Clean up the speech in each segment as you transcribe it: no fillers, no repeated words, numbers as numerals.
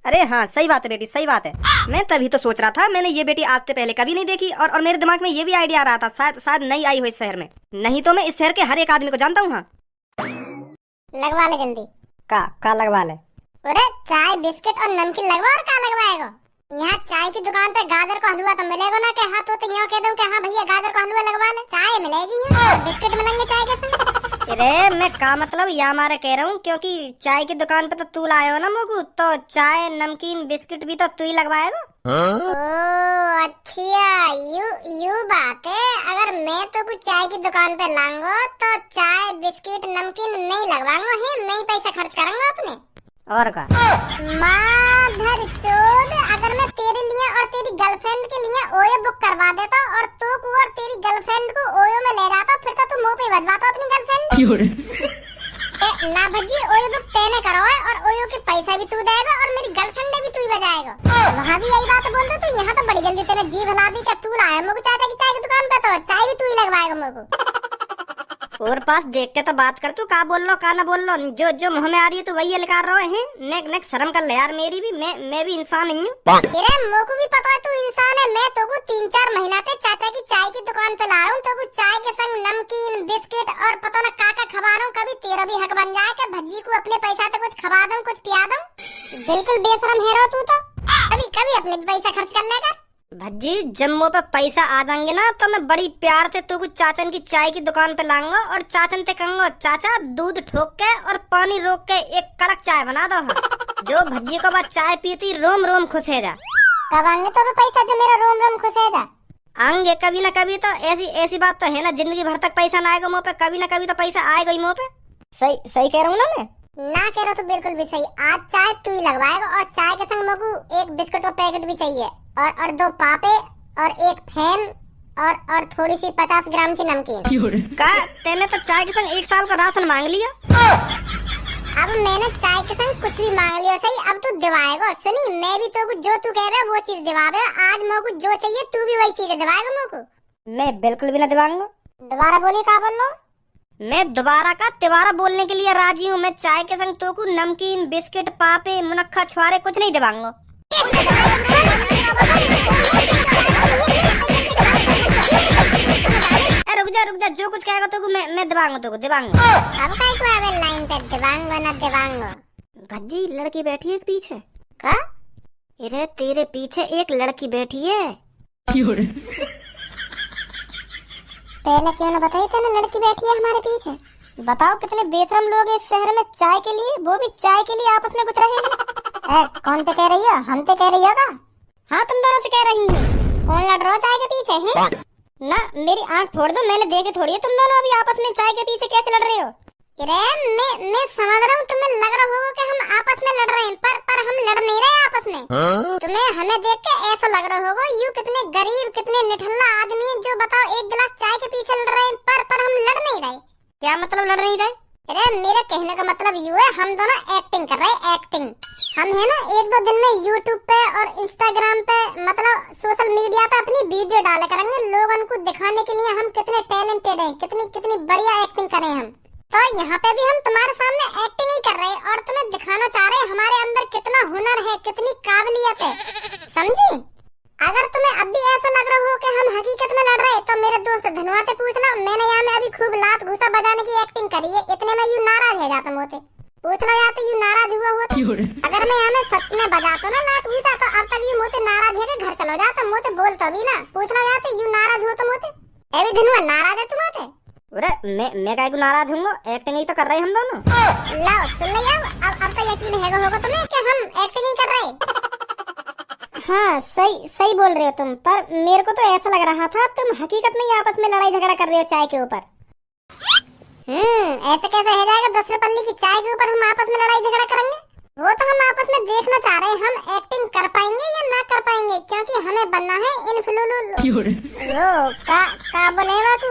अरे हाँ, सही बात है बेटी, सही बात है। मैं तभी तो सोच रहा था, मैंने ये बेटी आज से पहले कभी नहीं देखी, और मेरे दिमाग में ये भी आइडिया आ रहा था, शायद शायद नई आई हो इस शहर में। नहीं तो मैं इस शहर के हर एक आदमी को जानता हूँ। हाँ, लगवा ले जल्दी। का लगवा ले? अरे चाय बिस्किट और नमकीन लगवा, और का लगवाएगा? यहाँ चाय की दुकान पे गाजर का हलवा तो मिलेगा ना? कि हाँ तो यहाँ कह दूं कि हाँ भैया गाजर का हलवा लगवा ले, चाय मिलेगी यहाँ और बिस्किट मिलेंगे चाय के संग। अरे मैं का मतलब या मारे कह रहा हूँ, क्योंकि चाय की दुकान पे तो तू लाए हो ना मोगू, तो चाय नमकीन बिस्किट भी तो तू ही लगवाएगा। ओ अच्छा, यू बात है। अगर मैं तो कुछ चाय की दुकान पे लाऊंगा तो चाय बिस्किट नमकीन नहीं लगवाऊंगा, है मैं ही पैसा खर्च करूंगा अपने। और का माधर चोद, अगर मैं तेरे लिए और तेरी गर्लफ्रेंड के लिए ओयो बुक करवा देता और तो और तेरी गर्लफ्रेंड को ओयो में ले जाता, फिर तो तू मुंह पे बजवाता अपनी गर्लफ्रेंड। ना भजी, ओयो बुक तेने करवाए और ओयो के पैसा भी तू देगा और मेरी गर्लफ्रेंड भी तू ही बजाएगा। वहाँ भी यही बात बोल दो तो यहाँ तो बड़ी जल्दी तेरे जीभ हिला दी। क्या तू लाया मुझे चाचा की चाय की दुकान पे, तो चाय भी तू ही लगवाएगा मुझे। और पास देख के तो बात कर, तू का बोल लो का ना बोल लो, जो जो मुंह में आ रही है तू वही निकाल रहे हैं। नेक शर्म कर ले यार, मेरी भी, मैं भी इंसान ही हूँ। तेरे मोको भी पता है तू इंसान है। मैं तो को 3-4 महीना से चाचा की चाय की दुकान पे ला रहा हूँ, तो को चाय के संग नमकीन बिस्किट और पता न का खवा रहा हूँ। कभी तेरा भी हक बन जाए कि भज्जी को अपने पैसा से कुछ खवा दूं, कुछ पिया दूं। बिल्कुल बेशरम है तू तो। कभी कभी अपने पैसा खर्च कर लेगा। भज्जी जब मुँह पे पैसा आ जाएंगे ना, तो मैं बड़ी प्यार से तू चाचन की चाय की दुकान पे लाऊंगा और चाचन से कहूंगा, चाचा दूध ठोक के और पानी रोक के एक कड़क चाय बना दो। जो भज्जी को बाद चाय पीती रोम रोम खुश है जा। कब आएंगे तो पैसा जो मेरा रोम रोम खुश है जा? आएंगे कभी ना कभी तो। ऐसी बात तो है ना, जिंदगी भर तक पैसा ना आएगा मुँह पे, कभी ना कभी तो पैसा आएगा ही मुँह पे। सही कह रहा हूँ ना मैं? ना कह रहा तो बिल्कुल भी सही। आज चाय तू ही लगवाएगा और चाय के संग मुझको एक बिस्कुट का पैकेट भी चाहिए और 2 पापे और एक फैन और थोड़ी सी 50 ग्राम सी नमकीन। का तेने तो चाय के संग 1 साल का राशन मांग लिया। अब मैंने चाय के संग कुछ भी मांग लिया सही, अब तू दिवाएगा। सुनी, मैं भी तो जो तू कह रहा है वो चीज दिवावे। आज मुझको जो चाहिए तू भी वही चीज दिवाएगा मुझको। मैं बिल्कुल भी ना दिवाऊंगा। दोबारा बोलिए, का बोल लो? मैं दोबारा का तिवारा बोलने के लिए राजी हूँ। मैं चाय के संग तो को नमकीन बिस्किट पापे मुनक्खा छुआरे कुछ नहीं दिवाऊंगा। रुक जा, जो कुछ कहेगा तो मैं दिवाऊंगा, तो दिवाऊंगा। अब काहे को आवे लाइन पे दिवाऊंगा ना दिवाऊंगा? भज्जी लड़की बैठी है पीछे। का? अरे तेरे पीछे एक लड़की बैठी है। पहले क्यों ना बताई तेने लड़की बैठी है हमारे पीछे? बताओ कितने बेशरम लोग हैं इस शहर में चाय के लिए, वो भी चाय के लिए आपस में कुछ रहे हैं। कौन पे कह रही हो? हम तो कह रही होगा। हाँ तुम दोनों से कह रही हूँ। कौन लड़ रहा चाय के पीछे है? ना मेरी आंख फोड़ दो, मैंने देखे थोड़ी है तुम दोनों अभी आपस में चाय के पीछे कैसे लड़ रहे हो। अरे मैं समझ रहा हूँ, तुम्हें लग रहा होगा कि हम आपस में लड़ रहे हैं, पर हम लड़ नहीं रहे आपस में। तुम्हें हमें देख के ऐसा लग रहा होगा यू कितने गरीब कितने निठल्ला आदमी जो बताओ एक गिलास चाय के पीछे लड़ रहे हैं, पर हम लड़ नहीं रहे। क्या मतलब लड़ नहीं रहे? अरे मेरे कहने का मतलब यू है, हम दोनों एक्टिंग कर रहे हैं, एक्टिंग। हम है ना 1-2 दिन में यूट्यूब पे और इंस्टाग्राम पे मतलब सोशल मीडिया पे अपनी वीडियो डाले करेंगे, लोगों को दिखाने के लिए हम कितने टैलेंटेड हैं, कितनी बढ़िया एक्टिंग करें हम। तो यहाँ पे भी हम तुम्हारे सामने एक्टिंग ही कर रहे हैं और तुम्हें दिखाना चाह रहे हैं हमारे अंदर कितना हुनर है, कितनी काबिलियत है, समझी? अगर तुम्हें अब भी ऐसा लग रहा हो कि हम हकीकत में लड़ रहे हैं, तो मेरे दोस्त धनुआ से पूछना, मैंने यहाँ में अभी खूब लात घुसा बजाने की एक्टिंग करी है, इतने में यू नाराज है जाता मोते। पूछना या तो यू नाराज हुआ होता। अगर मैं यहाँ में सच में बजाता ना लात घुसा, तो अब तक यू मोते नाराज है कि घर चलो जाता, मोते बोल तो भी ना। पूछना या तो यू नाराज हो तो मोते अभी धनुआ नाराज है तुम्हारे? अरे मैं काहे को नाराज हूँ, एक्टिंग ही तो कर रहे हम दोनों। लो सुन ले अब तो यकीन होगा तुम्हें कि हम एक्टिंग ही कर रहे। हाँ सही बोल रहे हो तुम, पर मेरे को तो ऐसा लग रहा था तुम हकीकत में ही आपस में लड़ाई झगड़ा कर रहे हो चाय के ऊपर। ऐसे कैसे हो जाएगा? 10 रुपये की चाय के ऊपर हम आपस में लड़ाई झगड़ा करेंगे? वो तो हम आपस में देखना चाह रहे हैं हम एक्टिंग कर पाएंगे या ना कर पाएंगे, क्योंकि हमें बनना है का बोलेगा तू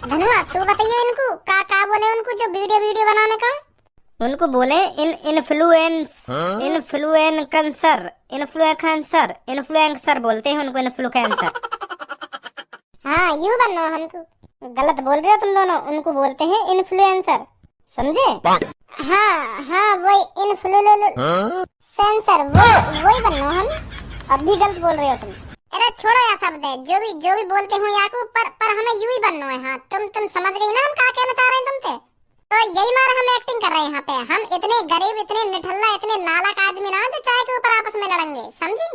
धनुआ तू बताइए इनको का बोले, उनको जो वीडियो बनाने का उनको बोले इन्फ्लुएंसर बोलते हैं उनको, इन्फ्लुएंसर। हाँ यू बनना हमको। गलत बोल रहे हो तुम दोनों, उनको बोलते हैं इन्फ्लुएंसर, समझे? हाँ हाँ वही इन्फ्लुएंसर, वही बनना हम। अब भी गलत बोल रहे हो तुम। अरे छोड़ो यार शब्द है, जो भी बोलते हो याकू, पर हमें यूं ही बनना है। हाँ तुम समझ गई ना हम क्या कहना चाह रहे हैं तुमसे। तो यही मारा हम एक्टिंग कर रहे हैं यहाँ पे। हम इतने गरीब, इतने निठल्ला, इतने नालायक आदमी ना जो चाय के ऊपर आपस में लड़ेंगे, समझी?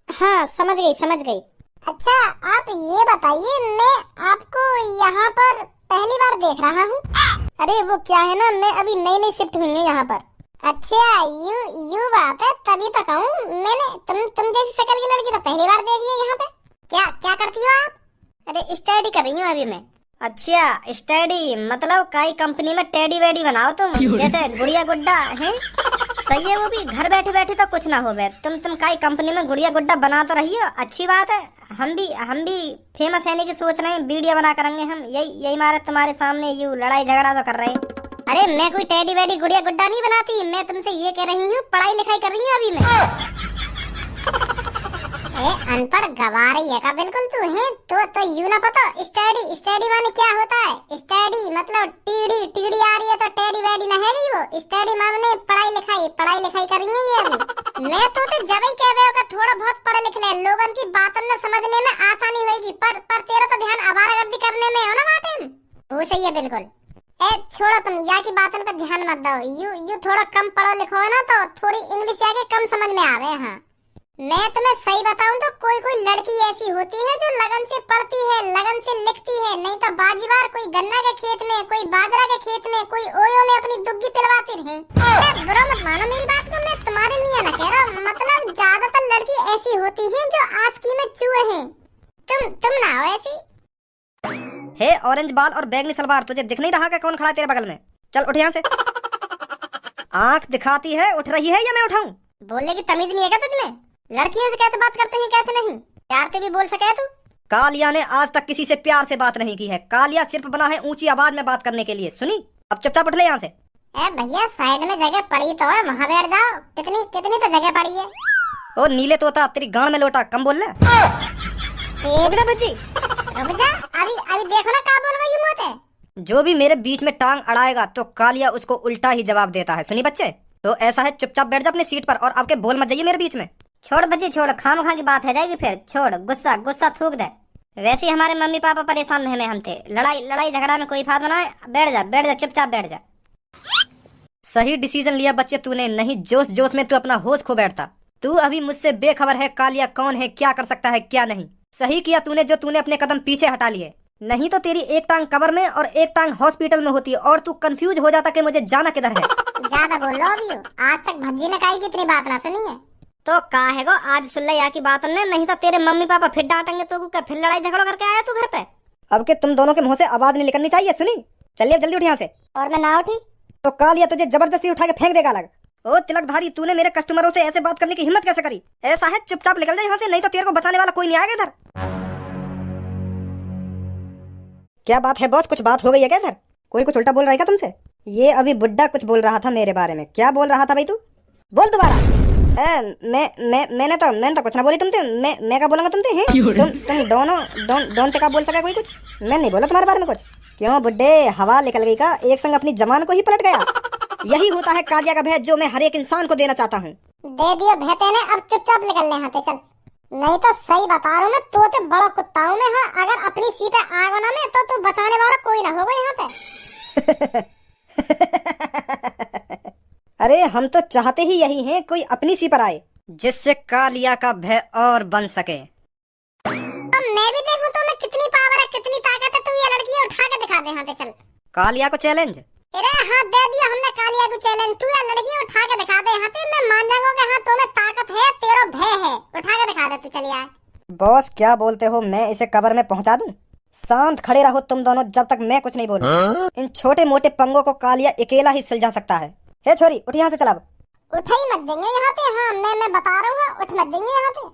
हाँ समझ गई समझ गई। अच्छा आप ये बताइए, मैं आपको यहाँ पर पहली बार देख रहा हूँ। अरे वो क्या है ना, मैं अभी नई नई शिफ्ट हुई हूँ यहाँ पर। अच्छा यू बात है, तभी तो कहूँ मैंने तुम जैसी शक्ल की लड़की तो पहली बार देखी है यहाँ पे। क्या क्या करती हो आप? अरे स्टडी कर रही हूँ अभी मैं। अच्छा स्टडी मतलब कई कंपनी में टेडी वेडी बनाओ तुम, जैसे गुड़िया गुड्डा है। सही है, वो भी घर बैठे बैठे तो कुछ ना हो बे। तुम कई कंपनी में गुड़िया गुड्डा बना तो रही हो, अच्छी बात है। हम भी फेमस रहने की सोच रहे हैं, वीडियो बना करेंगे हम। यही मारे तुम्हारे सामने यू लड़ाई झगड़ा तो कर रहे हैं। अरे मैं कोई टेडी वेडी गुड़िया गुड्डा नहीं बनाती, मैं तुमसे ये कह रही हूँ पढ़ाई लिखाई कर रही हूँ अभी मैं। अनपढ़ गवारी है का बिल्कुल तू है। तो यू ना पता स्टडी माने क्या होता है? स्टडी मतलब टीडी आ रही है तो टेडी वेडी ना है वो। स्टडी माने पढ़ाई लिखाई कर रही है ये अभी। मैं तो जब ही कह रहे हो थोड़ा बहुत पढ़ लिख ले, लोगन की बातों में समझने में आसानी होगी। पर तेरा तो ध्यान आवारागर्दी करने में हो ना बातें। वो सही है बिल्कुल। छोड़ो तुम यहाँ की बातों पर ध्यान मत दो। यू थोड़ा कम पढ़ो लिखो है ना तो थोड़ी इंग्लिश आके कम समझ में आवे। हाँ मैं तुम्हें सही बताऊं तो कोई लड़की ऐसी होती है जो लगन से पढ़ती है, लगन से लिखती है, नहीं तो बाजीवार कोई गन्ना के खेत में, कोई बाजरा के खेत में, कोई ओयो में अपनी दुग्गी पिलवाती रहे। बुरा मत मानो मेरी बात को, मैं तुम्हारे लिए ना कह रहा हूँ। मतलब ज्यादातर लड़की ऐसी होती है जो आस्की में चूहे हैं। तुम ना हो ऐसी। हे ऑरेंज बाल और बैगनी सलवार, तुझे दिख नहीं रहा कि कौन खड़ा है तेरे बगल में? चल उठ यहाँ से। आंख दिखाती है, उठ रही है या मैं उठाऊं? बोलने की तमीज नहीं है क्या तुझमें? लड़कियों से कैसे बात करते हैं कैसे नहीं? प्यार से भी बोल सके तू? कालिया ने आज तक किसी से प्यार से बात नहीं की है। कालिया सिर्फ बना है ऊंची आवाज में बात करने के लिए। सुनी? अब चुपचाप उठ ले यहाँ से। भैया साइड में जगह पड़ी तो है, वहाँ बैठ जाओ। कितनी तो जगह पड़ी है। ओ नीले तोता, तेरी गांड में लोटा, कम बोल ले। रुक जा, अभी देखो ना क्या बोल रही है मुझे। जो भी मेरे बीच में टांग अड़ाएगा तो कालिया उसको उल्टा ही जवाब देता है। सुनी बच्चे? तो ऐसा है, चुपचाप बैठ जा अपनी सीट पर और आपके बोल मत जाइए मेरे बीच में। छोड़ बच्ची छोड़, खामखा की बात है जाएगी फिर। छोड़, गुस्सा थूक दे। वैसे ही हमारे मम्मी पापा परेशान रहने हम थे। लड़ाई झगड़ा में कोई फायदा ना है। बैठ जा चुपचाप बैठ जा। सही डिसीजन लिया बच्चे तूने, नहीं जोश में तू अपना होश खो बैठता। तू अभी मुझसे बेखबर है कालिया कौन है, क्या कर सकता है क्या नहीं। सही किया तूने जो तूने अपने कदम पीछे हटा लिए, नहीं तो तेरी एक टांग कबर में और एक टांग हॉस्पिटल में होती और तू कंफ्यूज हो जाता कि मुझे जाना किधर है। ज्यादा बोल लो अभी। आज तक भज्जी ने काई कितनी बात ना सुनी है। तो का है गो आज सुन ले यहाँ की बात ने, नहीं तो तेरे मम्मी पापा फिर डांटेंगे तो क्या फिर लड़ाई झगड़ा करके आया तू घर पे? अब के तुम दोनों के मुंह से आवाज नहीं निकलनी चाहिए। सुनी? चलिए जल्दी उठ यहाँ से। और मैं ना उठी तो कालिया तुझे जबरदस्ती उठा के फेंक देगा अलग। ओ तिलकधारी, तूने मेरे कस्टमरों से ऐसे बात करने की हिम्मत कैसे करी? ऐसा है, चुपचाप निकल जा यहाँ से, नहीं तो तेरे को बचाने वाला कोई नहीं आएगा इधर। क्या बात है बॉस, कुछ बात हो गई है क्या इधर? कोई कुछ उल्टा बोल रहा है क्या तुमसे? ये अभी बुड्ढा कुछ बोल रहा था मेरे बारे में। क्या बोल रहा था भाई तू? बोल दोबारा। मैंने तो कुछ ना बोली तुमसे। मैं क्या बोलूंगा तुमसे? हैं तुम दोनों का बोल सका कोई कुछ? मैं नहीं बोला तुम्हारे बारे में कुछ। क्यों बुड्ढे, हवा निकल गई का? एक संग अपनी जमान को ही पलट गया। यही होता है कालिया का भय जो मैं हर एक इंसान को देना चाहता हूँ। दे दियो भैते ने, अब चुपचाप निकल ले यहाँ से चल। नहीं तो सही बता रहा हूँ मैं, तो बड़ा कुत्ता हूँ मैं। हाँ अगर अपनी सी पे आग ना में तो बचाने वाला कोई ना होगा यहाँ पे। अरे हम तो चाहते ही यही हैं, कोई अपनी सी पर आए जिससे कालिया का भय और बन सके। अब मैं भी देखूं तो मैं कितनी पावर है, कितनी ताकत है। तू ये लड़की उठा के दिखा दे यहाँ पे चल। कालिया को चैलेंज? अरे हाँ दे दिया हमने कालिया को चैलेंज। तू ये लड़की उठा के दिखा दे यहाँ पे, मैं मान जाऊंगा कि हाँ तुम्हें ताकत है, तेरा भय है। उठा के दिखा दे तू, चल यार। बॉस क्या बोलते हो, मैं इसे कब्र में पहुंचा दूं? शांत खड़े रहो तुम दोनों जब तक मैं कुछ नहीं बोलूं। इन छोटे मोटे पंगों को कालिया अकेला ही सुलझा सकता है। हे छोरी, उठ यहाँ से चल। अब उठ ही मत देंगे यहाँ पे। हाँ मैं बता रहा हूँ, उठ मत देंगे यहाँ पे।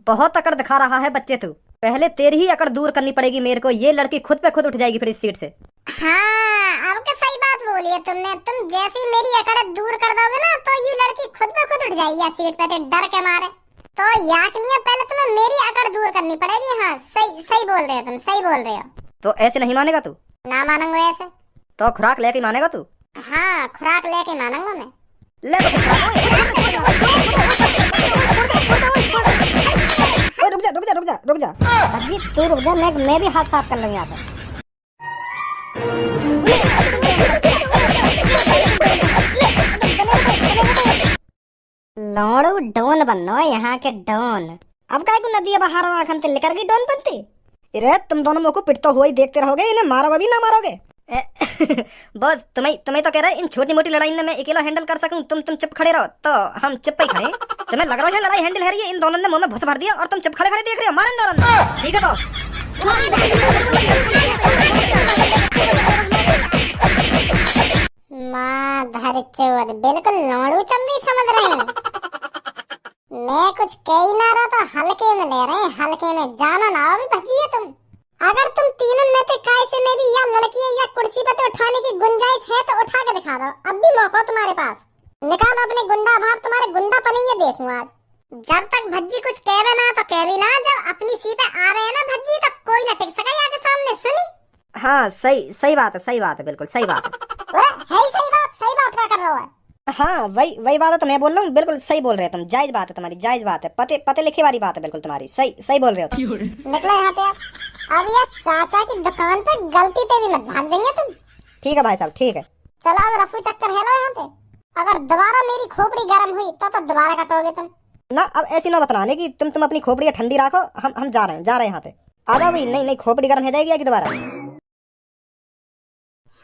बहुत अकड़ दिखा रहा है बच्चे तू। पहले तेरी ही अकड़ दूर करनी पड़ेगी मेरे को। ये लड़की खुद पे खुद उठ जाएगी फिर इस सीट से। हाँ अब क्या सही बात बोली है तुमने। तुम जैसी मेरी अकड़ दूर कर दोगे ना तो ये लड़की खुद पे खुद उठ जाएगी सीट पे डर के मारे। तो यहाँ के लिए पहले तुम्हें मेरी अकड़ दूर करनी पड़ेगी। हाँ सही बोल रहे हो तुम, सही बोल रहे हो। तो ऐसे नहीं मानेगा तू? ना मानूंगा ऐसे। तो खुराक लेके मानेगा तू? हाँ, खुराक लेके मानूंगा मैं। ले तो फिर ओए, रुक जा रुक जा रुक जा रुक जा। भज्जी तू रुक जा, मैं भी हाथ साफ कर लूँ यहाँ पे। लौड़ू डोन बनो यहाँ के डोन। अब काय को नदी बाहर रखन ते लेकर गई डोन बनती। अरे तुम दोनों मेरे को पिटता हुआ ही देखते रहोगे, इन्हें मारोगे भी ना मारोगे। बस तुम्हें तो कह रहा है इन छोटी मोटी लड़ाई में मैं अकेला हैंडल कर सकूं, तुम चुप खड़े रहो, तो हम चुप ही खड़े। तुम्हें लग रहा है लड़ाई हैंडल है रही है, इन दोनों ने मुंह में भूसा भर दिया और तुम चुप खड़े खड़े देख रहे हो। मारें दोनों, ठीक है बॉस। माँ धर चोद, बिल्कुल लौड़ू चंदी समझ रहे हैं। मैं कुछ कह ही ना रहा तो हल्के में ले रहे हैं, हल्के में। जाना ना भी भजिए तुम। अगर तुम तीनों में से काय से में भी या लड़की या कुर्सी पे उठाने की गुंजाइश है तो उठा के दिखा दो, अब भी मौका तुम्हारे पास। निकालो अपने गुंडा भाव, तुम्हारे गुंडा पनी ये देखूं आज। जब तक भज्जी कुछ कहवे ना तो कहवी ना, जब अपनी सीट आ रहे हैं ना भज्जी तो कोई ना टिक सके आगे सामने। सुनी? हाँ सही बात है, बिल्कुल सही बात है। है सही बात क्या कर रहे हो? हाँ वही बात है तो मैं बोल रहा हूँ, बिल्कुल सही बोल रहे हो तुम। जायज बात है तुम्हारी, जायज बात है, पते लिखे वाली बात है बिल्कुल तुम्हारी। सही बोल रहे हो। निकलो यहाँ से अब ये चाचा की दुकान पे गलती पे भी मत झाँक देंगे तुम। ठीक है भाई साहब, ठीक है। चलो अब रफू चक्कर है लो यहाँ पे। अगर दोबारा मेरी खोपड़ी गर्म हुई तो दोबारा कटोगे तुम। ना अब ऐसी ना बताने की, तुम अपनी खोपड़ी ठंडी रखो, हम जा रहे हैं यहाँ पे। आ जाओ भाई। नहीं खोपड़ी गर्म हो जाएगी दोबारा।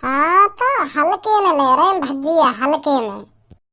हाँ तो हल्के में ले रहे हैं भज्जी, हल्के में।